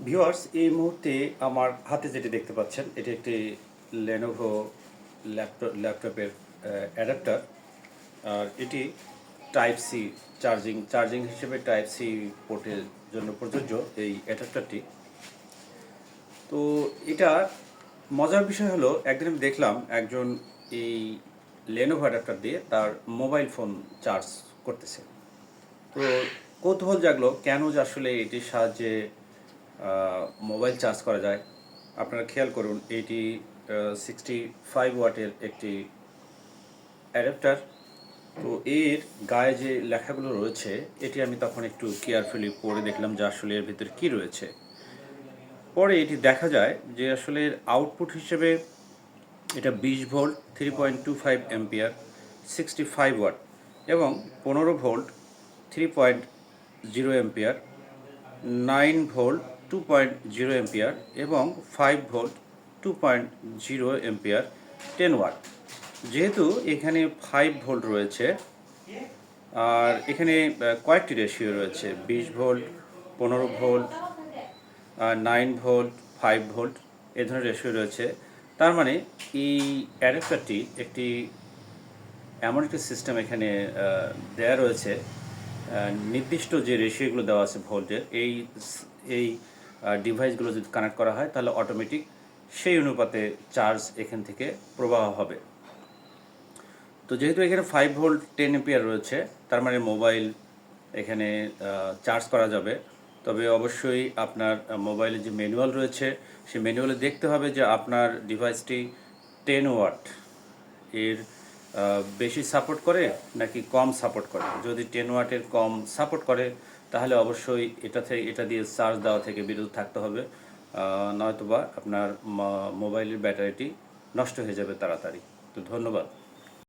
Viewers, এই মুহূর্তে আমার হাতে যেটি দেখতে পাচ্ছেন এটি একটি লেনোভো ল্যাপটপের অ্যাডাপ্টার। আর এটি টাইপ সি চার্জিং হিসেবে টাইপ সি পোর্টের জন্য প্রযোজ্য এই অ্যাডাপ্টারটি। তো এটা মজার বিষয় হলো, একদিন আমি দেখলাম একজন এই লেনোভো অ্যাডাপ্টার দিয়ে তার মোবাইল ফোন চার্জ করতেছে। তো কৌতূহল জাগলো কেন যে আসলে এটির সাহায্যে মোবাইল চার্জ করা যায়। আপনারা খেয়াল করুন, এটি 65 ওয়াটের একটি অ্যাডাপ্টার। তো এর গায়ে যে লেখাগুলো রয়েছে এটি আমি তখন একটু কেয়ারফুলি পড়ে দেখলাম যে আসলে এর ভিতরে কী রয়েছে। পরে এটি দেখা যায় যে আসলে এর আউটপুট হিসেবে এটা 20 ভোল্ট 3.25 অ্যাম্পিয়ার 65 ওয়াট এবং 15 ভোল্ট 3.0 অ্যাম্পিয়ার 9 ভোল্ট 2.0 অ্যাম্পিয়ার এবং 5 ভোল্ট 2.0 অ্যাম্পিয়ার 10 ওয়াট। যেহেতু এখানে 5 ভোল্ট রয়েছে আর এখানে কয়েকটি রেশিও রয়েছে, 20 ভোল্ট 15 ভোল্ট 9 ভোল্ট 5 ভোল্ট এ ধরনের রেশিও রয়েছে। তার মানে এই অ্যাডাপ্টারটি একটি এমন একটি সিস্টেম এখানে দেয়া রয়েছে, নির্দিষ্ট যে রেশিওগুলো দেওয়া আছে ভোল্টের, এই এই ডিভাইসগুলো যদি কানেক্ট করা হয় তাহলে অটোমেটিক সেই অনুপাতে চার্জ এখান থেকে প্রবাহ হবে। তো যেহেতু এখানে 5 ভোল্ট 10 অ্যাম্পিয়ার রয়েছে, তার মানে মোবাইল এখানে চার্জ করা যাবে। তবে অবশ্যই আপনার মোবাইলে যে ম্যানুয়াল রয়েছে সেই ম্যানুয়ালে দেখতে হবে যে আপনার ডিভাইসটি 10 ওয়াট এর বেশি সাপোর্ট করে নাকি কম সাপোর্ট করে। যদি 10 ওয়াটের কম সাপোর্ট করে তাহলে অবশ্যই এটা দিয়ে চার্জ দেওয়া থেকে বিরত থাকতে হবে, নয়তোবা আপনার মোবাইলের ব্যাটারিটি নষ্ট হয়ে যাবে তাড়াতাড়ি। তো ধন্যবাদ।